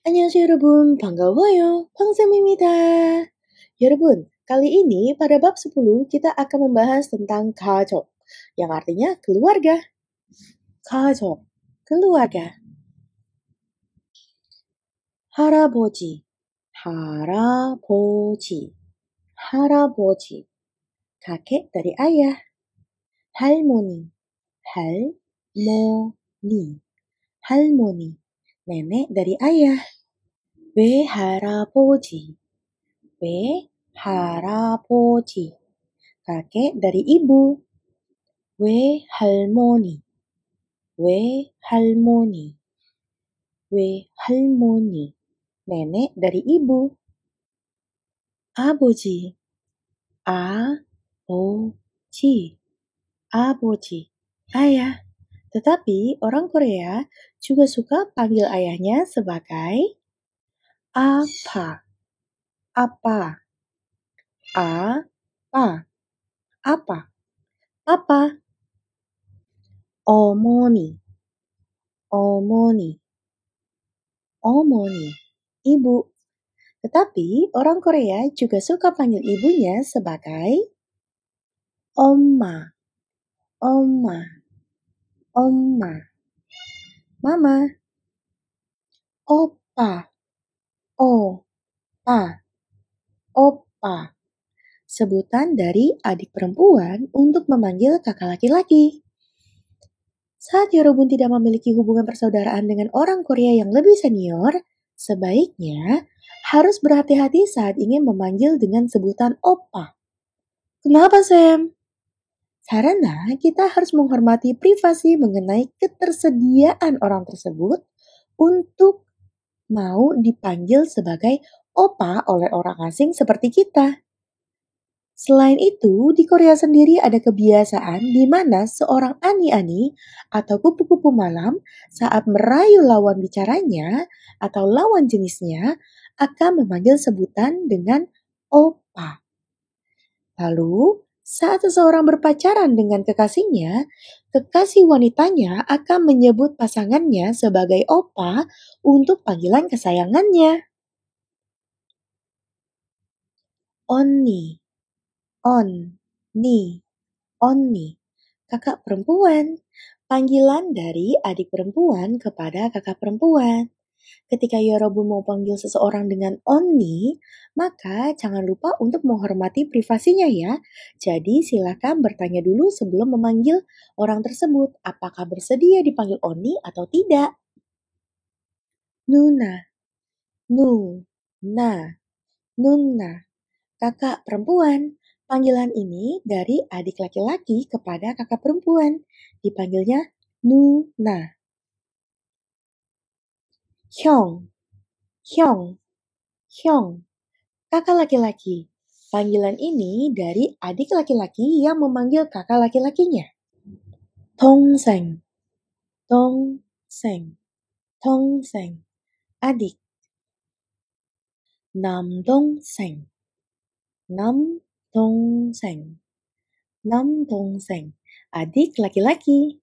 안녕하세요 여러분, 반가워요. 방쌤입니다. 여러분, kali ini pada bab 10 kita akan membahas tentang 가족, yang artinya keluarga. 가족, keluarga. 할아버지, 할아버지, 할아버지. kakek dari ayah. 할머니, 할머니, 할머니. nenek dari ayah. 외할아버지, 외할아버지. kakek dari ibu. 외할머니, 외할머니, 외할머니. nenek dari ibu. 아버지, 아버지, 아버지. ayah. Tetapi orang Korea juga suka panggil ayahnya sebagai apa, apa, apa, apa, apa. 어머니, 어머니, 어머니, ibu. Tetapi orang Korea juga suka panggil ibunya sebagai 엄마, 엄마, 엄마, mama. 오빠, 오빠, 오빠. Sebutan dari adik perempuan untuk memanggil kakak laki-laki. Saat Yorobun tidak memiliki hubungan persaudaraan dengan orang Korea yang lebih senior, sebaiknya harus berhati-hati saat ingin memanggil dengan sebutan opa. Kenapa, Sam? Karena kita harus menghormati privasi mengenai ketersediaan orang tersebut untuk mau dipanggil sebagai opa oleh orang asing seperti kita. Selain itu, di Korea sendiri ada kebiasaan di mana seorang ani-ani atau kupu-kupu malam saat merayu lawan bicaranya atau lawan jenisnya akan memanggil sebutan dengan opa. Lalu, saat seseorang berpacaran dengan kekasihnya, kekasih wanitanya akan menyebut pasangannya sebagai opa untuk panggilan kesayangannya. 언니, 언니, 언니, kakak perempuan. Panggilan dari adik perempuan kepada kakak perempuan. Ketika Yorobun mau panggil seseorang dengan onni, maka jangan lupa untuk menghormati privasinya ya. Jadi silakan bertanya dulu sebelum memanggil orang tersebut apakah bersedia dipanggil onni atau tidak. Nuna, nuna, nuna, kakak perempuan. Panggilan ini dari adik laki-laki kepada kakak perempuan. Dipanggilnya Nuna. 형, 형, 형. Kakak laki-laki. Panggilan ini dari adik laki-laki yang memanggil kakak laki-lakinya. 동생, 동생, 동생. adik. 남동생, 남동생, 남동생. adik laki-laki.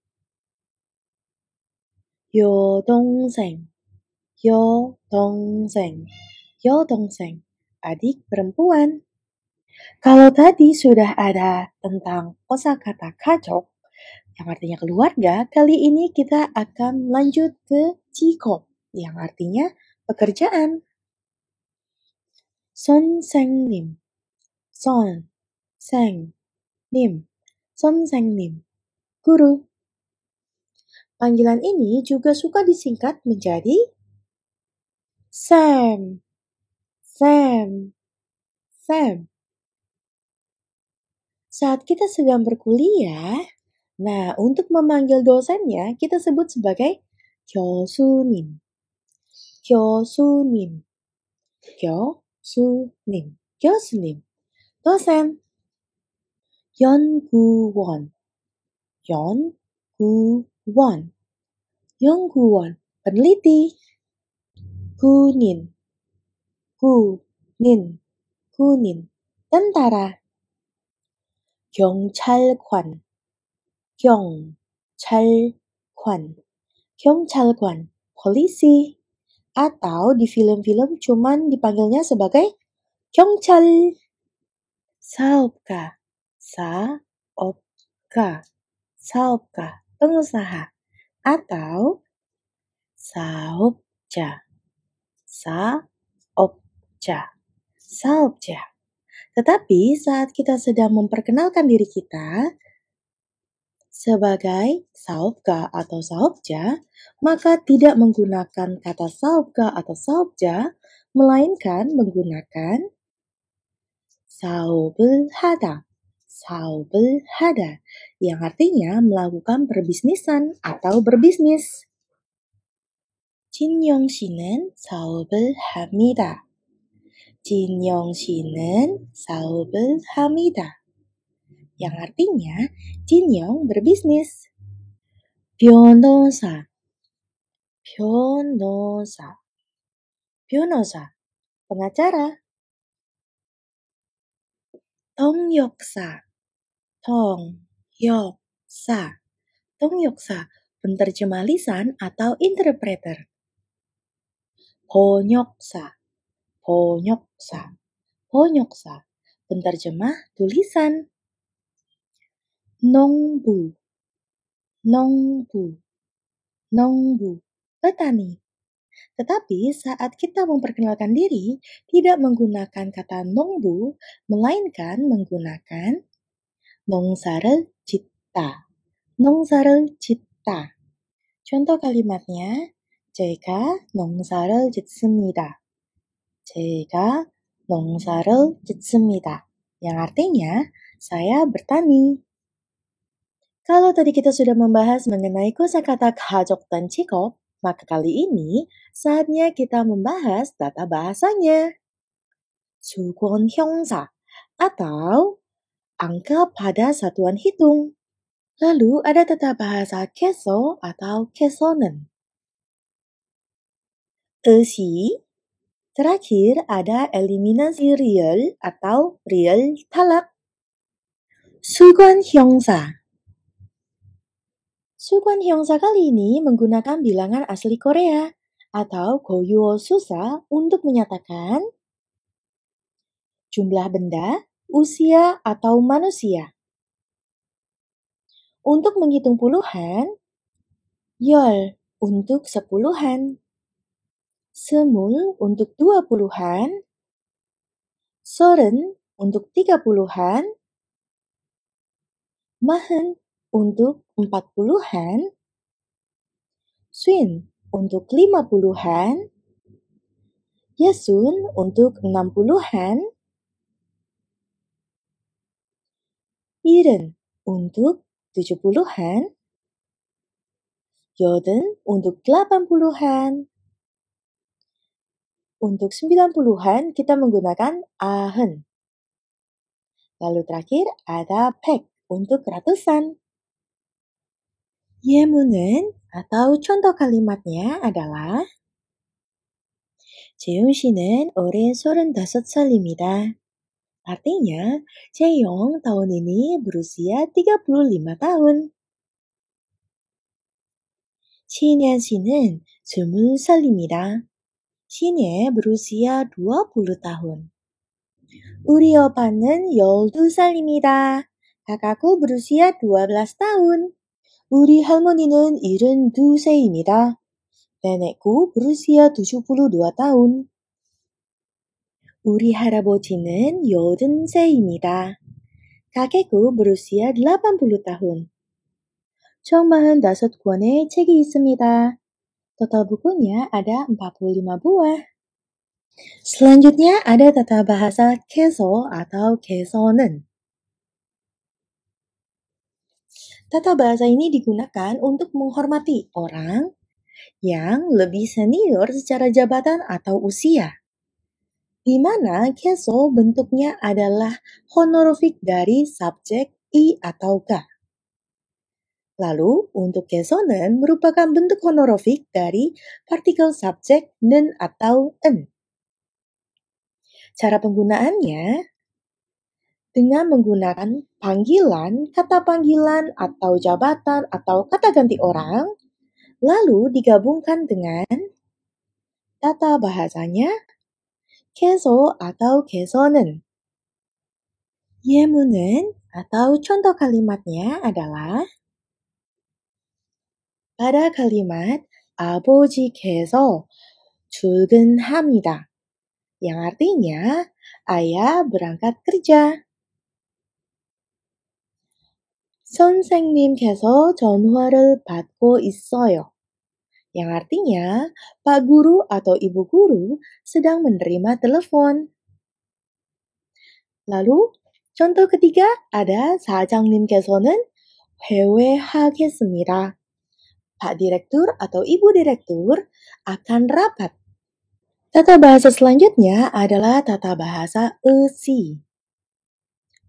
여동생, 여동생, 여동생. adik perempuan. Kalau tadi sudah ada tentang kosakata 가족, yang artinya keluarga, kali ini kita akan lanjut ke 직업, yang artinya pekerjaan. 선생님, 선생님, 선생님, guru. Panggilan ini juga suka disingkat menjadi Sam, Sam, Sam. Saat kita sedang berkuliah, nah untuk memanggil dosennya kita sebut sebagai 교수님, 교수님, 교수님, 교수님. 도sen. 연구원, 연구원, 연구원. peneliti. 군인, 군인, 군인. tentara. 경찰관, 경찰관, 경찰관. polisi. Atau di film-film cuman dipanggilnya sebagai 경찰. 사업가, 사업가, 사업가, pengusaha. Atau 사업자, 사업자, 사업자. Tetapi saat kita sedang memperkenalkan diri kita sebagai saopga atau saopja, maka tidak menggunakan kata saopga atau saopja, melainkan menggunakan saob을 하다, saob을 하다, yang artinya melakukan perbisnisan atau berbisnis. 진영 씨는 사업을 합니다. 진영 씨는 사업을 합니다. Yang artinya Jinyoung berbisnis. 변호사, 변호사, 변호사, pengacara. 통역사, 통역사, 통역사, penterjemah lisan atau interpreter. 번역사, 번역사, 번역사, penterjemah tulisan. 농부, 농부, 농부, petani. Tetapi saat kita memperkenalkan diri, tidak menggunakan kata 농부, melainkan menggunakan 농사를 짓다, 농사를 짓다. Contoh kalimatnya, 제가 농사를 짓습니다. 제가 농사를 짓습니다. Yang artinya, saya bertani. Kalau tadi kita sudah membahas mengenai kosakata 가족 dan 직업, maka kali ini saatnya kita membahas tata bahasanya. 수건 형사 atau angka pada satuan hitung. Lalu ada tata bahasa keso atau kesonen. Esi. Terakhir ada eliminasi real atau real talak. 수건 형사. 수건 형사 kali ini menggunakan bilangan asli Korea atau goyuo susa untuk menyatakan jumlah benda, usia, atau manusia. Untuk menghitung puluhan, 열 untuk sepuluhan, semul untuk 20-an, 서른 untuk 30-an, 마흔 untuk 40-an, 쉰 untuk 50-an, 예순 untuk 60-an, 일흔 untuk 70-an, 여든 untuk 80-an. Untuk 90-an kita menggunakan ahın. Lalu terakhir ada 백 untuk ratusan. 예문은 atau contoh kalimatnya adalah 재용 씨는 올해 35살입니다. Artinya, Jaeyoung tahun ini berusia 35 tahun. 신예 씨는 20살입니다. 신예 berusia 20 tahun. 우리 오빠는 12살입니다. kakakku berusia 12 tahun. 우리 할머니는 72세입니다. nenekku berusia 72 tahun. 우리 할아버지는 80세입니다. kakekku berusia 80 tahun. 총 45권의 책이 있습니다. Total bukunya ada 45 buah. Selanjutnya ada tata bahasa keso atau kesonen. Tata bahasa ini digunakan untuk menghormati orang yang lebih senior secara jabatan atau usia. Di mana keso bentuknya adalah honorific dari subjek i atau ga. Lalu untuk kesonen merupakan bentuk honorific dari partikel subjek nen atau en. Cara penggunaannya dengan menggunakan panggilan, kata panggilan, atau jabatan, atau kata ganti orang, lalu digabungkan dengan Tata bahasanya keso atau keso는. 예문은 atau contoh kalimatnya adalah pada kalimat 아버지께서 출근합니다. Yang artinya ayah berangkat kerja. 선생님께서 전화를 받고 있어요. Yang artinya Pak Guru atau Ibu Guru sedang menerima telepon. Lalu contoh ketiga ada 사장님께서는 회외하겠습니다. Pak Direktur atau Ibu Direktur akan rapat. Tata bahasa selanjutnya adalah tata bahasa esi.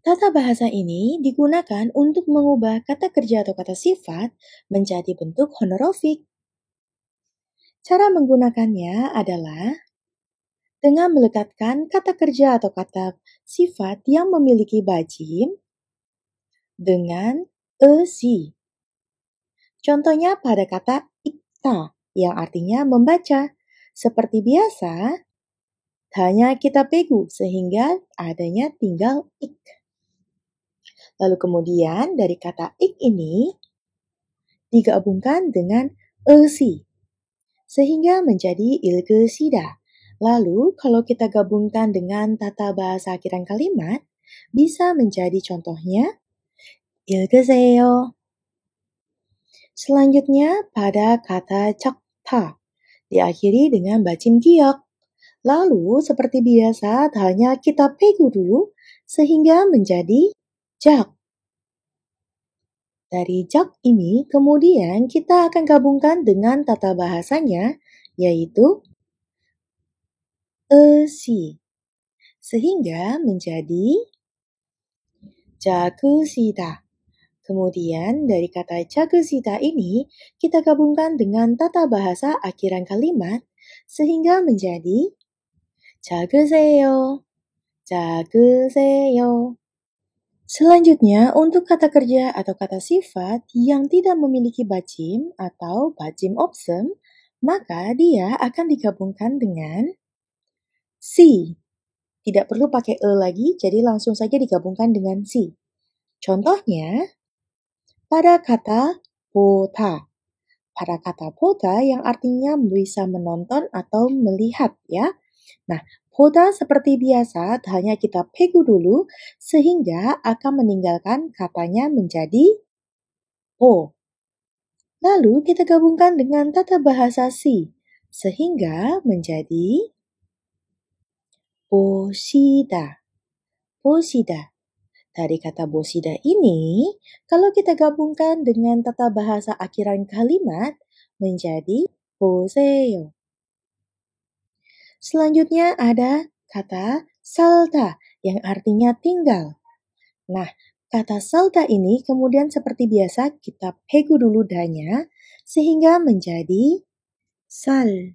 Tata bahasa ini digunakan untuk mengubah kata kerja atau kata sifat menjadi bentuk honorofik. Cara menggunakannya adalah dengan melekatkan kata kerja atau kata sifat yang memiliki bajim dengan esi. Contohnya pada kata ikta yang artinya membaca. Seperti biasa, hanya kita pegu sehingga adanya tinggal ik. Lalu kemudian dari kata ik ini digabungkan dengan esi sehingga menjadi ilgesida. Lalu kalau kita gabungkan dengan tata bahasa akhiran kalimat bisa menjadi contohnya 읽으세요. Selanjutnya pada kata cakta diakhiri dengan bacim giok. Lalu seperti biasa hanya kita pegu dulu sehingga menjadi jak. Dari jak ini kemudian kita akan gabungkan dengan tata bahasanya yaitu esi. Sehingga menjadi 작으시다. Kemudian dari kata 작으시다 ini kita gabungkan dengan tata bahasa akhiran kalimat sehingga menjadi 작으세요. 작으세요. Selanjutnya untuk kata kerja atau kata sifat yang tidak memiliki bacim atau bacim opsem, maka dia akan digabungkan dengan si. Tidak perlu pakai e lagi, jadi langsung saja digabungkan dengan si. Contohnya, pada kata 보다. Pada kata 보다 yang artinya bisa menonton atau melihat ya. Nah, 보다 seperti biasa hanya kita pegu dulu sehingga akan meninggalkan katanya menjadi 보. Lalu kita gabungkan dengan tata bahasa si sehingga menjadi 보시다. 보시다. Dari kata bosida ini, kalau kita gabungkan dengan tata bahasa akhiran kalimat, menjadi 보세요. Selanjutnya ada kata salta yang artinya tinggal. Nah, kata salta ini kemudian seperti biasa kita pegu dulu danya sehingga menjadi sal.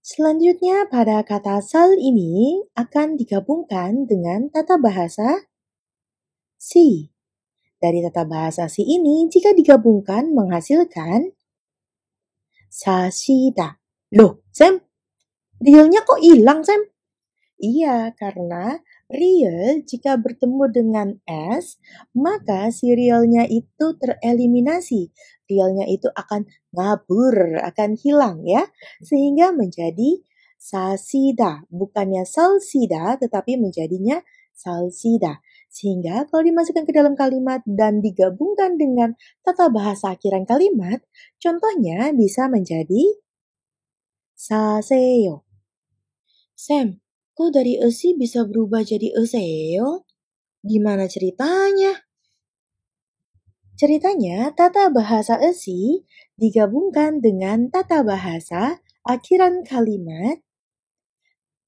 Selanjutnya pada kata sal ini akan digabungkan dengan tata bahasa si. Dari tata bahasa si ini jika digabungkan menghasilkan 사시다. Loh, Sam, realnya kok hilang, Sam? Iya, karena real jika bertemu dengan S, maka si realnya itu tereliminasi. Realnya itu akan ngabur, akan hilang ya. Sehingga menjadi sasida, bukannya salsida, tetapi menjadinya salsida. Sehingga kalau dimasukkan ke dalam kalimat dan digabungkan dengan tata bahasa akhiran kalimat, contohnya bisa menjadi saseyo. Sam, kok dari esi bisa berubah jadi eseyo? Gimana ceritanya? Ceritanya, tata bahasa esi digabungkan dengan tata bahasa akhiran kalimat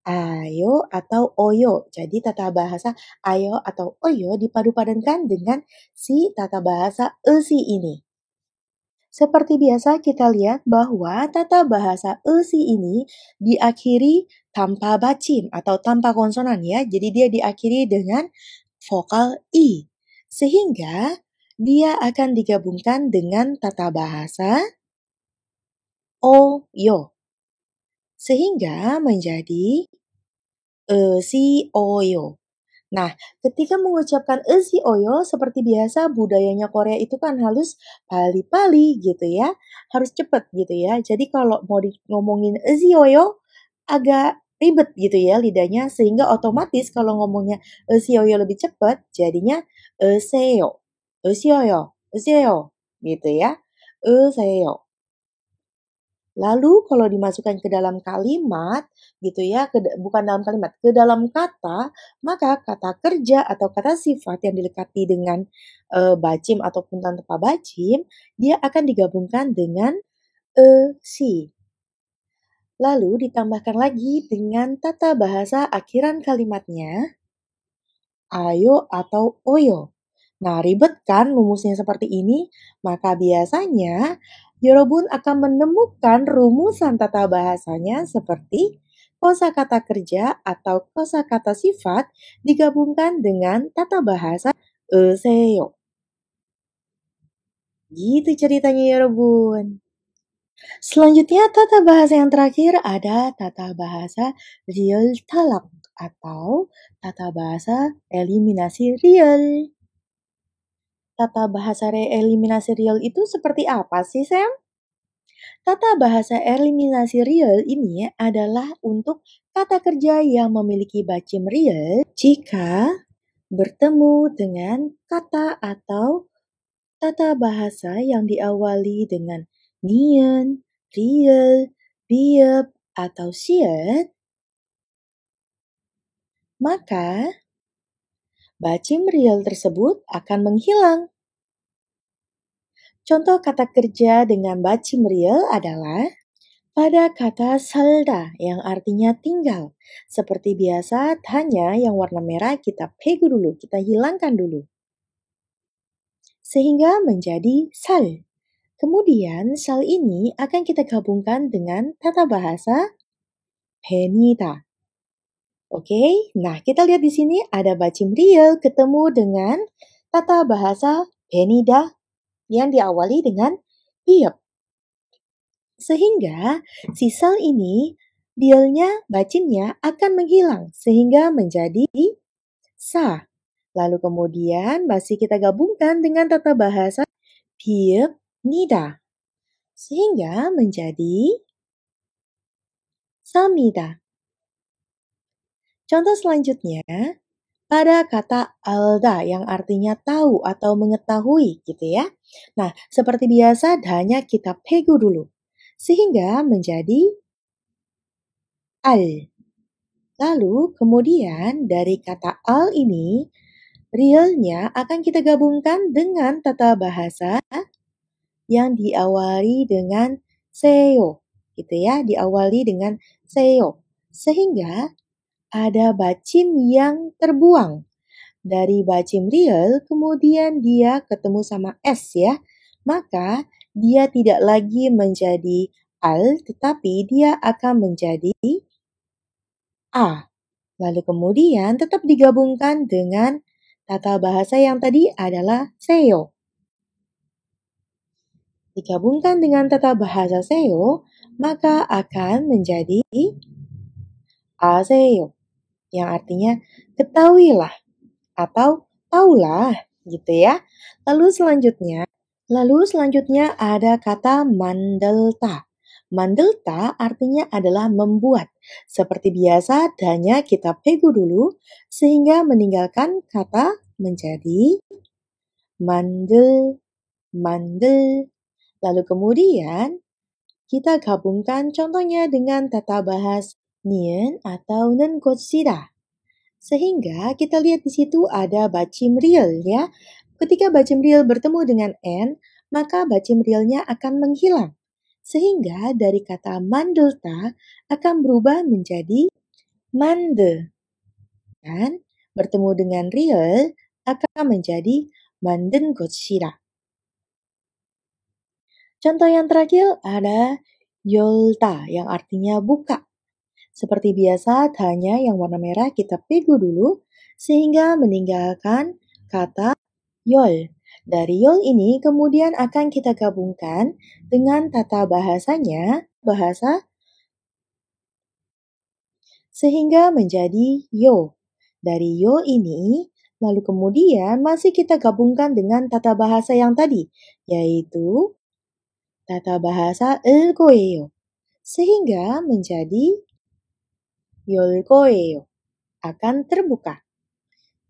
ayo atau oyo. Jadi tata bahasa ayo atau oyo dipadu-padankan dengan si tata bahasa esi ini. Seperti biasa kita lihat bahwa tata bahasa esi ini diakhiri tanpa bacim atau tanpa konsonan ya. Jadi dia diakhiri dengan vokal i. Sehingga dia akan digabungkan dengan tata bahasa oyo. sehingga menjadi esioyo. Nah, ketika mengucapkan esioyo seperti biasa budayanya Korea itu kan halus pali-pali gitu ya. Harus cepet gitu ya. Jadi kalau mau ngomongin esioyo agak ribet gitu ya lidahnya sehingga otomatis kalau ngomongnya esioyo lebih cepat jadinya eseyo. Esioyo, eseyo gitu ya. Eseyo. Lalu kalau dimasukkan ke dalam kalimat gitu ya, bukan dalam kalimat, ke dalam kata, maka kata kerja atau kata sifat yang dilekati dengan bacim ataupun tanpa bacim, dia akan digabungkan dengan si. Lalu ditambahkan lagi dengan tata bahasa akhiran kalimatnya, ayo atau oyo. Nah, ribet kan rumusnya seperti ini? Maka biasanya Yorobun akan menemukan rumusan tata bahasanya seperti kosakata kerja atau kosakata sifat digabungkan dengan tata bahasa eseyo. Gitu ceritanya Yorobun. Selanjutnya tata bahasa yang terakhir ada tata bahasa real talak atau tata bahasa eliminasi real. Tata bahasa eliminasi real itu seperti apa sih, Sam? Tata bahasa eliminasi real ini adalah untuk kata kerja yang memiliki bacim real jika bertemu dengan kata atau tata bahasa yang diawali dengan nien, real, biep, atau siet, maka bacim real tersebut akan menghilang. Contoh kata kerja dengan bacim real adalah pada kata salda yang artinya tinggal. Seperti biasa, hanya yang warna merah kita pegu dulu, kita hilangkan dulu. Sehingga menjadi sal. Kemudian sal ini akan kita gabungkan dengan tata bahasa penida. Oke, nah kita lihat di sini ada bacim real ketemu dengan tata bahasa penida yang diawali dengan biep. Sehingga si sal ini dialnya, bacimnya akan menghilang sehingga menjadi sa. Lalu kemudian masih kita gabungkan dengan tata bahasa biep nida. Sehingga menjadi samida. Contoh selanjutnya, pada kata alda yang artinya tahu atau mengetahui gitu ya. Nah, seperti biasa hanya kita pegu dulu. Sehingga menjadi al. Lalu kemudian dari kata al ini, realnya akan kita gabungkan dengan tata bahasa yang diawali dengan seo. Gitu ya, diawali dengan seo. Sehingga ada bacim yang terbuang. Dari bacim real, kemudian dia ketemu sama S ya. Maka dia tidak lagi menjadi al, tetapi dia akan menjadi A. Lalu kemudian tetap digabungkan dengan tata bahasa yang tadi adalah seo. Digabungkan dengan tata bahasa seo, maka akan menjadi aseo, yang artinya ketahuilah atau taulah gitu ya. Lalu selanjutnya ada kata mandelta. Mandelta artinya adalah membuat. Seperti biasa, hanya kita pegu dulu sehingga meninggalkan kata menjadi mandel, mandel. Lalu kemudian kita gabungkan contohnya dengan tata bahasa nien atau nengotsida. Sehingga kita lihat di situ ada bacim real ya. Ketika bacim real bertemu dengan n, maka bacim realnya akan menghilang. Sehingga dari kata mandelta akan berubah menjadi mande. Dan bertemu dengan real akan menjadi manden gotsira. Contoh yang terakhir ada yolta yang artinya buka. Seperti biasa, hanya yang warna merah kita pegu dulu sehingga meninggalkan kata yol. Dari yol ini kemudian akan kita gabungkan dengan tata bahasanya, bahasa sehingga menjadi yo. Dari yo ini, lalu kemudian masih kita gabungkan dengan tata bahasa yang tadi, yaitu tata bahasa 을 거예요. Sehingga menjadi 열 거예요. Akan terbuka.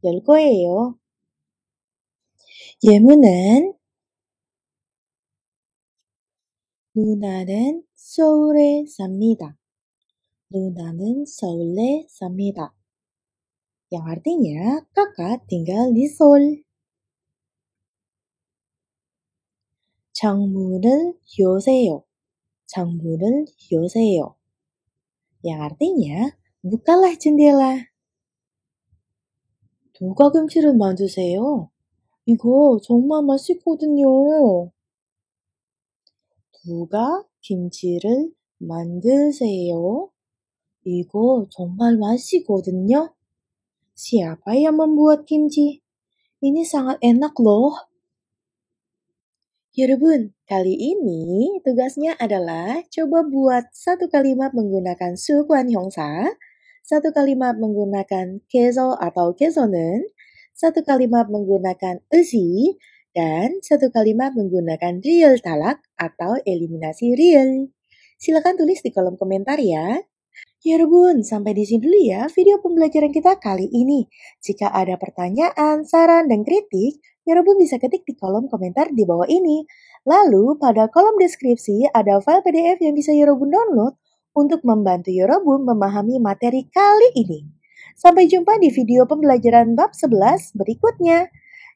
열 거예요. 예문은 누나는 서울에 삽니다. 누나는 서울에 삽니다. Yang artinya kakak tinggal di Seoul. 창문을 여세요. 창문을 여세요. Yang artinya bukalah jendela. 누가 김치를 만드세요? 이거 정말 맛있거든요. 누가 김치를 만드세요? 이거 정말 맛있거든요. Siapa yang membuat kimchi? Ini sangat enak loh. Yorogun, kali ini tugasnya adalah coba buat satu kalimat menggunakan sukuan hyongsa, satu kalimat menggunakan keso atau keso는, satu kalimat menggunakan esi, dan satu kalimat menggunakan real talak atau eliminasi real. Silakan tulis di kolom komentar ya. Ya Rebun, sampai di sini dulu ya video pembelajaran kita kali ini. Jika ada pertanyaan, saran, dan kritik, ya Rebun bisa ketik di kolom komentar di bawah ini. Lalu, pada kolom deskripsi ada file PDF yang bisa ya Rebun download untuk membantu ya Rebun memahami materi kali ini. Sampai jumpa di video pembelajaran bab 11 berikutnya.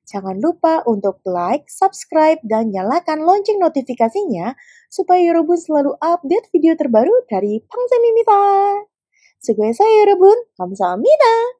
Jangan lupa untuk like, subscribe, dan nyalakan lonceng notifikasinya supaya 여러분 selalu update video terbaru dari 방쌤입니다. 수고했어요, 여러분. 감사합니다.